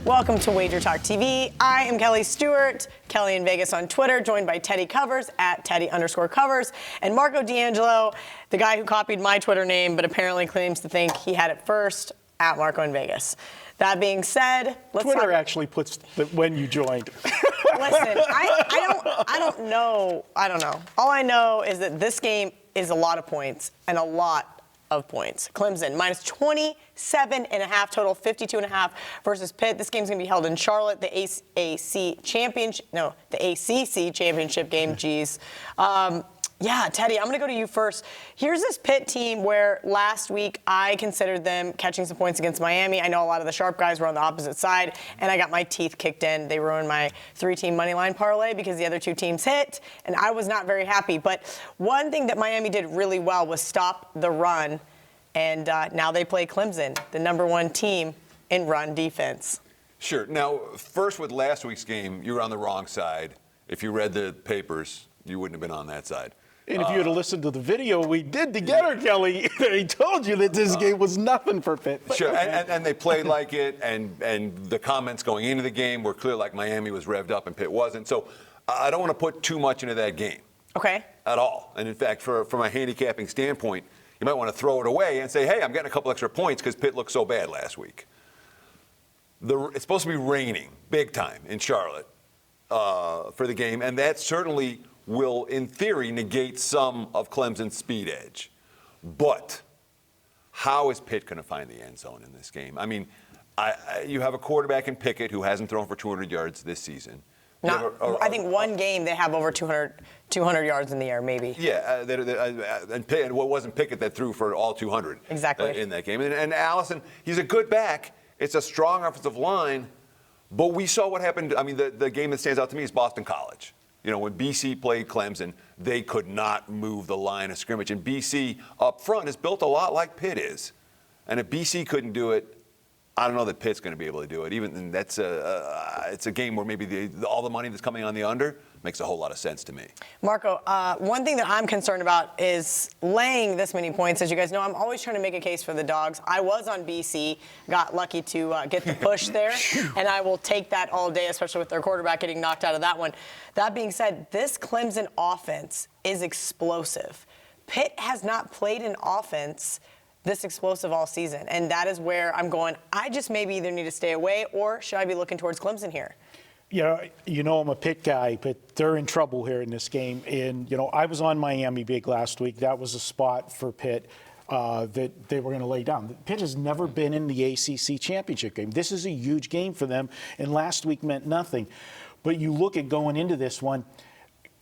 Welcome to WagerTalk TV. I am Kelly Stewart, Kelly in Vegas on Twitter, joined by Teddy Covers at Teddy_Covers, and Marco D'Angelo, the guy who copied my Twitter name but apparently claims to think he had it first, at Marco in Vegas. That being said, Twitter actually puts when you joined. Listen, I don't know. All I know is that this game is a lot of points and a lot of points. Clemson minus 27.5 total, 52.5 versus Pitt. This game's going to be held in Charlotte, the ACC championship game. Geez. Yeah, Teddy, I'm going to go to you first. Here's this Pitt team where last week I considered them catching some points against Miami. I know a lot of the sharp guys were on the opposite side, and I got my teeth kicked in. They ruined my 3-team money line parlay because the other two teams hit, and I was not very happy. But one thing that Miami did really well was stop the run, and now they play Clemson, the #1 team in run defense. Sure. Now, first with last week's game, you were on the wrong side. If you read the papers, you wouldn't have been on that side. And if you had listened to the video we did together, Kelly, he told you that this game was nothing for Pitt. Sure, and they played like it, and the comments going into the game were clear, like Miami was revved up and Pitt wasn't. So I don't want to put too much into that game. Okay. At all. And in fact, from a handicapping standpoint, you might want to throw it away and say, hey, I'm getting a couple extra points because Pitt looked so bad last week. It's supposed to be raining big time in Charlotte for the game, and that certainly will, in theory, negate some of Clemson's speed edge. But how is Pitt going to find the end zone in this game? I mean, you have a quarterback in Pickett who hasn't thrown for 200 yards this season. I think one game they have over 200 yards in the air, maybe. Yeah, and what wasn't Pickett that threw for all 200 exactly in that game. And Allison, he's a good back. It's a strong offensive line. But we saw what happened. I mean, the game that stands out to me is Boston College. You know, when BC played Clemson, they could not move the line of scrimmage. And BC up front is built a lot like Pitt is. And if BC couldn't do it, I don't know that Pitt's going to be able to do it. Even that's it's a game where maybe all the money that's coming on the under makes a whole lot of sense to me. Marco, one thing that I'm concerned about is laying this many points. As you guys know, I'm always trying to make a case for the dogs. I was on BC, got lucky to get the push there, and I will take that all day, especially with their quarterback getting knocked out of that one. That being said, this Clemson offense is explosive. Pitt has not played an offense this explosive all season, and that is where I'm going. I just maybe either need to stay away, or should I be looking towards Clemson here? Yeah, you know I'm a Pitt guy, but they're in trouble here in this game. And, I was on Miami big last week. That was a spot for Pitt that they were going to lay down. Pitt has never been in the ACC championship game. This is a huge game for them, and last week meant nothing. But you look at going into this one,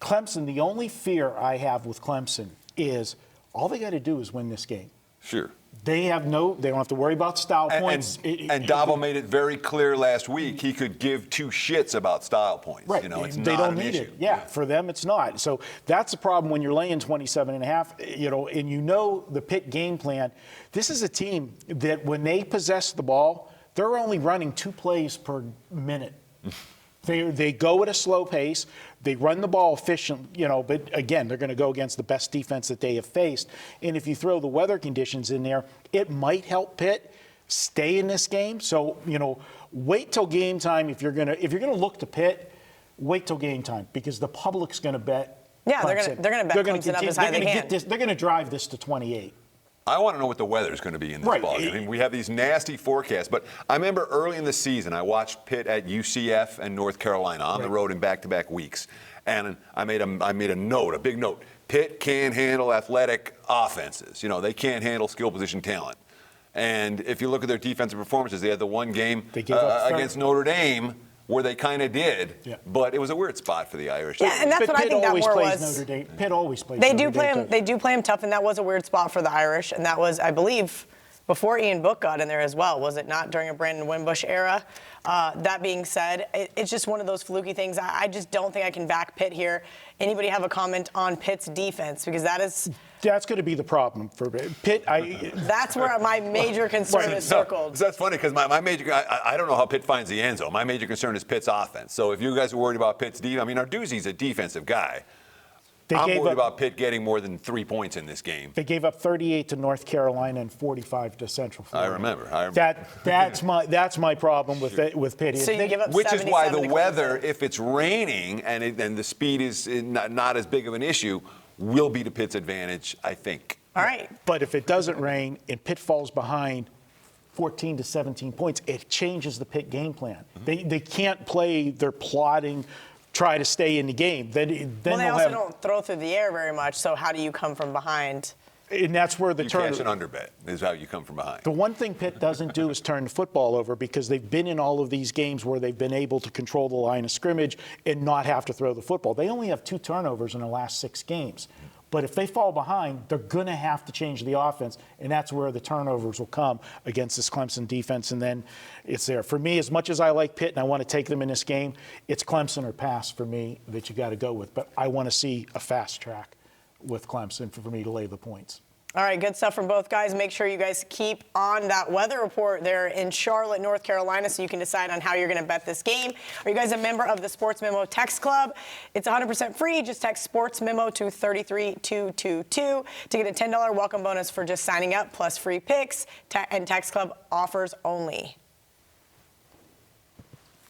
Clemson, the only fear I have with Clemson is all they got to do is win this game. Sure. They don't have to worry about style points. And Dabo made it very clear last week he could give two shits about style points. Right. It's they not don't an need issue. it. Yeah, for them it's not. So that's the problem when you're laying 27.5, and the Pitt game plan. This is a team that when they possess the ball, they're only running 2 plays per minute. They go at a slow pace. They run the ball efficient, but again, they're going to go against the best defense that they have faced. And if you throw the weather conditions in there, it might help Pitt stay in this game. So, wait till game time. If you're going to look to Pitt, wait till game time because the public's going to bet. Yeah, Clemson. they're going to bet Clemson up as high as they can. They're going to drive this to 28. I want to know what the weather is going to be in this ballgame. I mean, we have these nasty forecasts, but I remember early in the season, I watched Pitt at UCF and North Carolina on the road in back-to-back weeks, and I made a big note. Pitt can't handle athletic offenses. They can't handle skill position talent. And if you look at their defensive performances, they had the one game against Notre Dame where they kind of did, but it was a weird spot for the Irish. Yeah, and that's what I think that war was. Pitt always plays They do play him tough, and that was a weird spot for the Irish, and that was, I believe, before Ian Book got in there as well. Was it not during a Brandon Wimbush era? That being said, it's just one of those fluky things. I just don't think I can back Pitt here. Anybody have a comment on Pitt's defense? Because that's going to be the problem for Pitt. That's where my major concern is circled. So that's funny because my major, I don't know how Pitt finds the end zone. My major concern is Pitt's offense. So if you guys are worried about Pitt's defense, Arduzzi's a defensive guy. I'm worried about Pitt getting more than 3 points in this game. They gave up 38 to North Carolina and 45 to Central Florida. I remember. That's my problem with Pitt. So you give up which is why the 77 to weather, Clemson. if it's raining and the speed is not as big of an issue, will be to Pitt's advantage, I think. All right. But if it doesn't rain and Pitt falls behind 14 to 17 points, it changes the Pitt game plan. They can't play their plotting, try to stay in the game. Then Well, they also don't throw through the air very much, so how do you come from behind? And that's where the You turn. catch an underbet is how you come from behind. The one thing Pitt doesn't do is turn the football over, because they've been in all of these games where they've been able to control the line of scrimmage and not have to throw the football. They only have 2 turnovers in the last 6 games. But if they fall behind, they're going to have to change the offense, and that's where the turnovers will come against this Clemson defense, and then it's there. For me, as much as I like Pitt and I want to take them in this game, it's Clemson or pass for me that you got to go with. But I want to see a fast track with Clemson for me to lay the points. All right, good stuff from both guys. Make sure you guys keep on that weather report there in Charlotte, North Carolina, so you can decide on how you're going to bet this game. Are you guys a member of the Sports Memo text club? It's 100% free. Just text Sports Memo to 33222 to get a $10 welcome bonus for just signing up, plus free picks and text club offers only.